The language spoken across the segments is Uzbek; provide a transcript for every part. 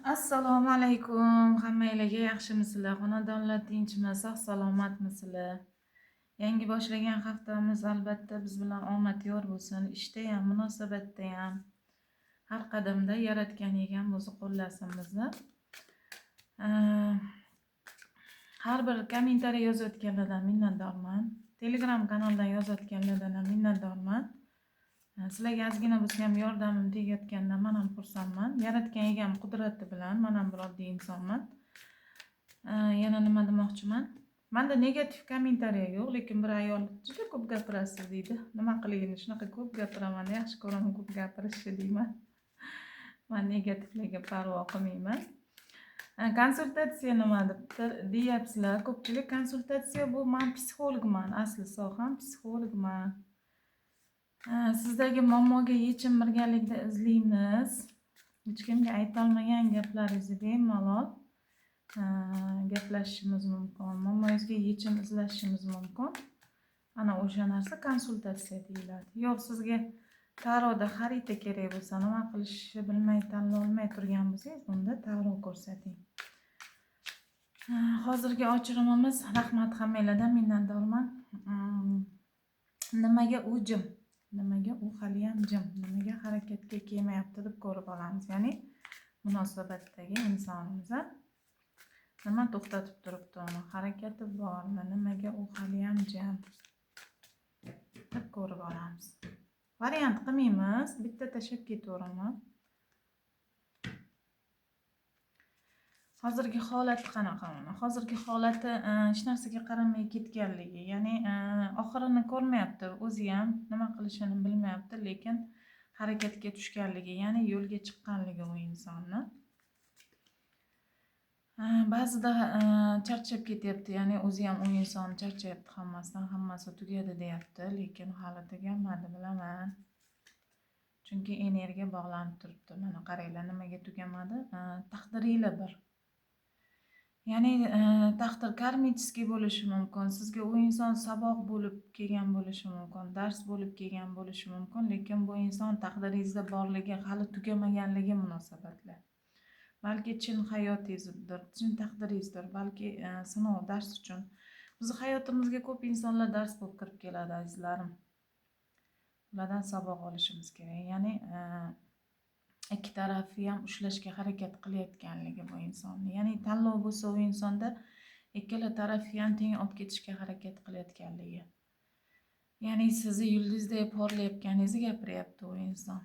Assalomu alaykum. Hammanglarga yaxshimisizlar? Xonadonlar tinchmi? Sog' salomatmisizlar? Yangi boshlagan haftamiz albatta biz bilan omad yor bo'lsin. Ishda ham, munosabatda ham, har qadamda Yaratgan Egam o'zi qo'llasin bizni. Har bir kommentariy yozayotganlardan minnatdorman. Telegram kanaldan yozayotganlardan ham minnatdorman. Sizlarga ozgina bo'lsa ham yordamim tegayotganidan men ham xursandman. Yaratgan Egam qudrati bilan men ham bir oddiy insonman. Yana nima demoqchiman? Menda negativ kommentariya yo'q, lekin bir ayol juda ko'p gapirasiz deydi. Nima qilayini shunaqa ko'p gapiraman, yaxshi ko'raman ko'p gapirishni deyman. Men negativlarga parvo qilmayman. Konsultatsiya nima deyapsizlar? Ko'pchilik konsultatsiya bu men psixologman, asli soham psixologman. Sizdagi muammoga yechim birgalikda izlaymiz. Hech kimga aytolmagan gaplaringizni bemalol gaplashishimiz mumkin. Muammongizga yechim izlashimiz mumkin. Ana o'sha narsa konsultatsiya deyiladi. Yo'q, sizga taroda xarita kerak bo'lsa, nima qilishni bilmay, tanlolmay turgan bo'lsangiz, unda taro ko'rsating. Hozirgi ochirimimiz rahmat, hammanglardan minnatdorman. Nimaga u jim? Nimaga u hali ham jim? Nimaga harakatga kelmayapti deb ko'rib olamiz. Ya'ni munosabatdagi insonimiz nima to'xtatib turibdi uni? Harakati bormi? Nimaga u hali ham jim deb ko'rib olamiz. Variant qilmaymiz, bitta tashlab ketaveraman. Hozirgi holati qanaqa uni? Hozirgi holati hech narsaga qaramay ketganligi, ya'ni oxirini ko'rmayapti, o'zi ham nima qilishini bilmayapti, lekin harakatga tushganligi, ya'ni yo'lga chiqqanligi u insonni. Ba'zida charchab ketyapti, ya'ni o'zi ham u inson charchayapti, hammasidan hammasi tugadi deyapti, lekin hali tugamadi, bilaman. Chunki energiya bog'lanib turibdi. Mana qaranglar, nimaga tugamadi? Taqdiringlar bir. Ya'ni taqdir karmichеский bo'lishi mumkin. Sizga u inson saboq bo'lib kelgan bo'lishi mumkin, dars bo'lib kelgan bo'lishi mumkin, lekin bu inson taqdiringizda borligi, hali tugamaganligi munosabatlar. Balki chin hayotingizdir, chin taqdiringizdir, balki sinov, dars uchun. Bizning hayotimizga ko'p insonlar dars bo'lib kirib keladi, azizlarim. Ulardan saboq olishimiz kerak. Ya'ni ikki tarafni ham ushlashga harakat qilayotganligi bu insonni. Ya'ni tanlov bo'lsa u insonda ikkala tarafni ham teng olib ketishga harakat qilayotganligi. Ya'ni sizni yulduzdek porlayotganingizni gapiryapti u inson.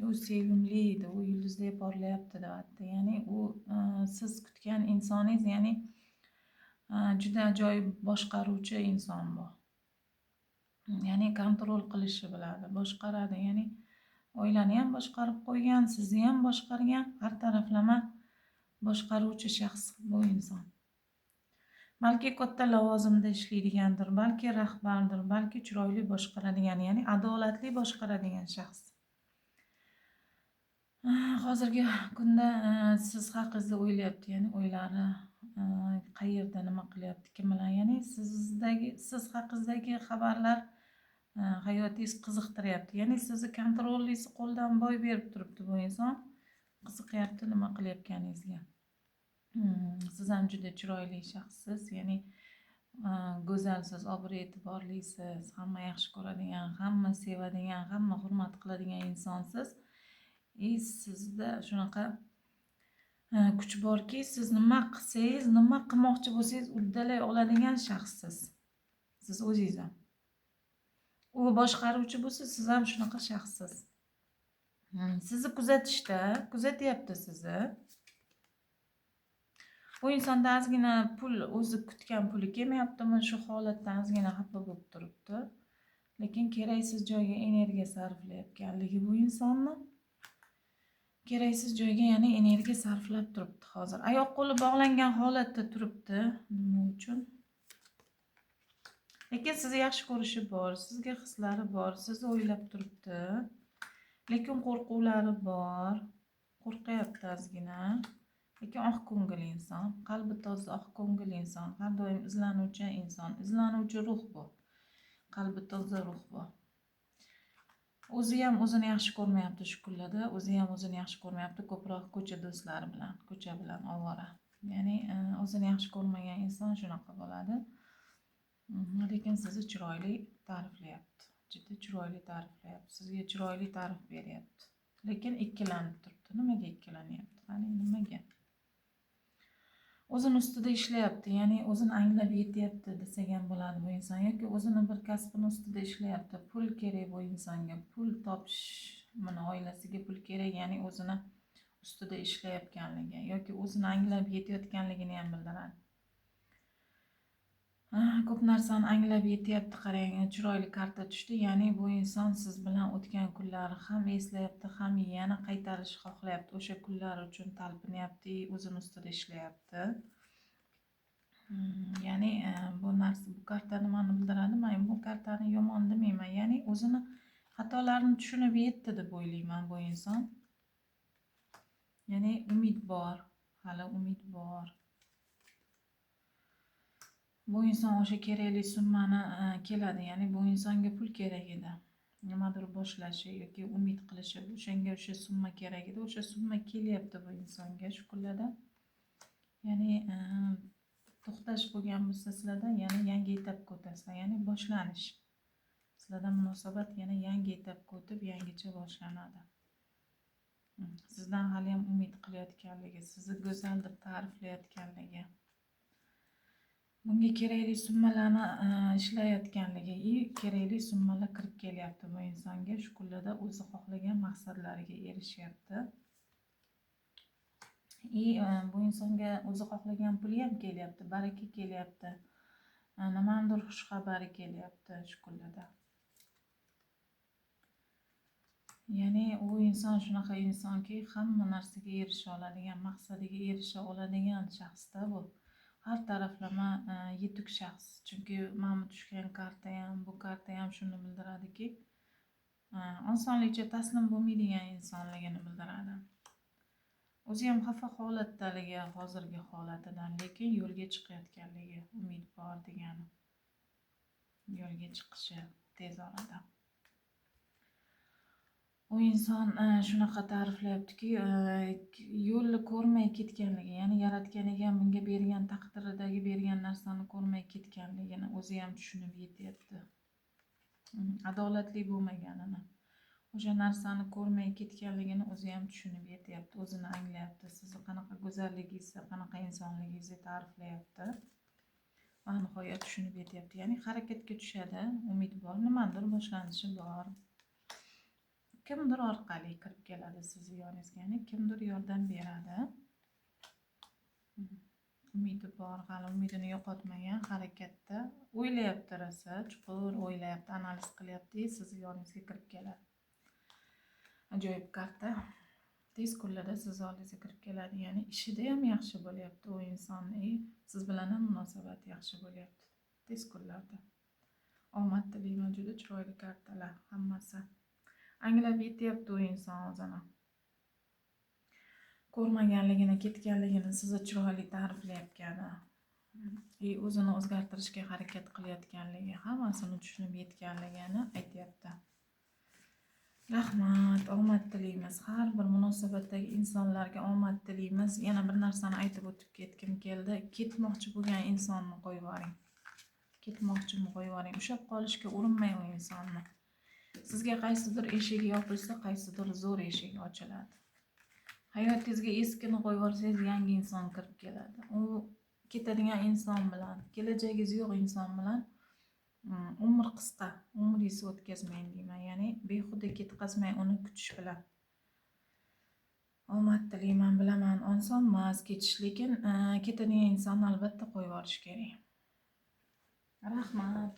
U sevimli edi, u yulduzdek porlayapti deyapti. Ya'ni u siz kutgan insoningiz, ya'ni juda ajoyib boshqaruvchi inson bu. Ya'ni kontrol qilishni biladi, boshqaradi, ya'ni oilani ham boshqarib qo'ygan, sizni ham boshqargan, har taraflama boshqaruvchi shaxs bu inson. Balki katta lavozimda ishlaydigandir, balki rahbardir, balki chiroyli boshqaradigan, ya'ni adolatli boshqaradigan shaxs. Hozirgi kunda siz haqingizda o'ylayapti, ya'ni o'ylari qayerda, nima qilyapti, kim bilan, ya'ni siz haqingizdagi xabarlar hayotingiz qiziqtiryapti. Ya'ni sizni kontrolingiz qo'ldan boy berib turibdi bu inson. Qiziqyapti nima qilayotganingizga. Siz ham juda chiroyli shaxssiz, ya'ni go'zalsiz, obro' e'tiborlisiz, hamma yaxshi ko'radigan, hamma sevadigan, hamma hurmat qiladigan insonsiz. Sizda shunaqa kuch borki, siz nima qilsangiz, nima qilmoqchi bo'lsangiz uddalay oladigan shaxssiz. Siz o'zingiz ham. U boshqaruvchi bo'lsa, siz ham shunaqa shaxssiz. Sizni kuzatishda, kuzatyapti sizni. Bu insonda ozgina pul, o'zi kutgan puli kelmayaptimi, shu holatdan ozgina xafa bo'lib turibdi. Lekin keraksiz joyga energiya sarflayotganligi bu insonni. Keraksiz joyga, ya'ni energiya sarflab turibdi hozir. Oyoq qo'li bog'langan holatda turibdi. Nima uchun? Lekin sizni yaxshi ko'rishi bor, sizga hislari bor, sizni o'ylab turibdi. Lekin qo'rquvlari bor. Qo'rqyapti ozgina. Lekin oq ko'ngil inson, qalbi toza, oq ko'ngil inson, har doim izlanuvchi inson, izlanuvchi ruh bu. Qalbi toza ruh bu. O'zi ham o'zini yaxshi ko'rmayapti shu kunlarda. O'zi ham o'zini yaxshi ko'rmayapti. Ko'proq ko'cha do'stlari bilan, ko'cha bilan ovora. Ya'ni o'zini yaxshi ko'rmagan inson shunaqa bo'ladi. Lekin sizni chiroyli ta'riflayapti. Juda chiroyli ta'riflayapti. Sizga chiroyli ta'rif beryapti. Lekin ikkilanib turibdi. Nimaga ikkilanyapti? Qani nimaga? O'zini ustida ishlayapti, ya'ni o'zini anglab yetyapti desak ham bo'ladi bu inson, yoki o'zini bir kasbini ustida ishlayapti. Pul kerak bu insonga, pul topish, mana oilasiga pul kerak, ya'ni o'zini ustida ishlayotganligi yoki o'zini anglab yetayotganligini ham bildiradi. Ko'p narsani anglab yetyapti, qarang, chiroyli karta tushdi, ya'ni bu inson siz bilan o'tgan kunlari ham eslayapti, ham yana qaytarishni xohlayapti. O'sha kunlar uchun talpinyapti, o'zini ustida ishlayapti. Ya'ni bu narsa, bu karta nimani bildiradi? Men bu kartani yomon demayman, ya'ni o'zini xatolarini tushunib yetdi deb o'ylayman bu inson. Ya'ni umid bor, hali umid bor. Bu inson o'sha kerakli summani keladi, ya'ni bu insonga pul kerak edi. Nimadir boshlashi yoki umid qilishi, o'shanga o'sha summa kerak edi. O'sha summa kelyapti bu insonga shu kunlarda. Ya'ni to'xtash bo'lgan bo'lsa sizlarda, yana yangi etapga o'tasizlar, ya'ni boshlanish. Sizlarda munosabat yana yangi etapga o'tib, yangicha boshlanadi. Sizdan hali ham umid qilayotganligi, sizni go'zal deb ta'riflayotganligi, bunga kerakli summalarni ishlayotganligi, kerakli summalar kirib kelyapti bu insonga. Shu kunlarda o'zi xohlagan maqsadlariga erishyapti. Bu insonga o'zi xohlagan puli ham kelyapti, baraka kelyapti, nimadir xush xabari kelyapti shu kunlarda. Ya'ni u inson shunaqa insonki, hamma narsaga erisha oladigan, maqsadiga erisha oladigan shaxsda bu. Har taraflama yetuk shaxs. Chunki mana tushgan karta ham, bu karta ham shuni bildiradiki, osonlikcha taslim bo'lmaydigan insonligini bildiradi. O'zi ham xafa holatdaligi hozirgi holatidan, lekin yo'lga chiqayotganligi, umid bor degani. Yo'lga chiqishi tez orada. U inson shunaqa ta'riflayaptiki, yo'lni ko'rmay ketganligi, ya'ni yaratganiga bunga bergan, taqdiridagi bergan narsani ko'rmay ketganligini o'zi ham tushunib yetyapti. Adolatli bo'lmaganini, o'sha narsani ko'rmay ketganligini o'zi ham tushunib yetyapti, o'zini anglayapti. Sizni qanaqa go'zalligingizni, qanaqa insonligingizni ta'riflayapti va nihoyat tushunib yetyapti. Ya'ni harakatga tushadi, umid bor, nimadir boshlanishi bor. Kimdir orqali kirib keladi sizni yoningizga, ya'ni kimdir yordam beradi. Umidi bor, hali umidini yo'qotmagan, harakatda, o'ylayapti, rosa chuqur o'ylayapti, analiz qilyapti, sizni yoningizga kirib keladi. Ajoyib karta. Tez kunlarda siz oldingizga kirib keladi, ya'ni ishida ham yaxshi bo'lyapti u insonning, siz bilan ham munosabat yaxshi bo'lyapti tez kunlarda. Omad tilayman, juda chiroyli kartalar hammasi. Anglab yetyapti u inson o'zini. Ko'rmaganligini, ketganligini sizni chiroyli ta'riflayotgani, o'zini o'zgartirishga harakat qilayotganligi, hammasini tushunib yetganligini aytyapti. Rahmat, omad tilaymiz. Har bir munosabatdagi insonlarga omad tilaymiz. Yana bir narsani aytib o'tib ketkim keldi. Ketmoqchi bo'lgan insonni qo'yib yuboring. Ketmoqchimi qo'yib yuboring. Ushlab qolishga urinmang u insonni. Sizga qaysidir eshik yopilsa, qaysidir zo'r eshik ochiladi. Hayotingizga eskini qo'yib yuborsangiz, yangi inson kirib keladi. U ketadigan inson bilan, kelajagingiz yo'q inson bilan umr qisqa, umringizni o'tkazmang deyman. Ya'ni behuda ketkazmang uni kutish bilan. Omad tilayman, bilaman, oson emas ketish, lekin ketadigan insonni albatta qo'yib yuborish kerak. Rahmat.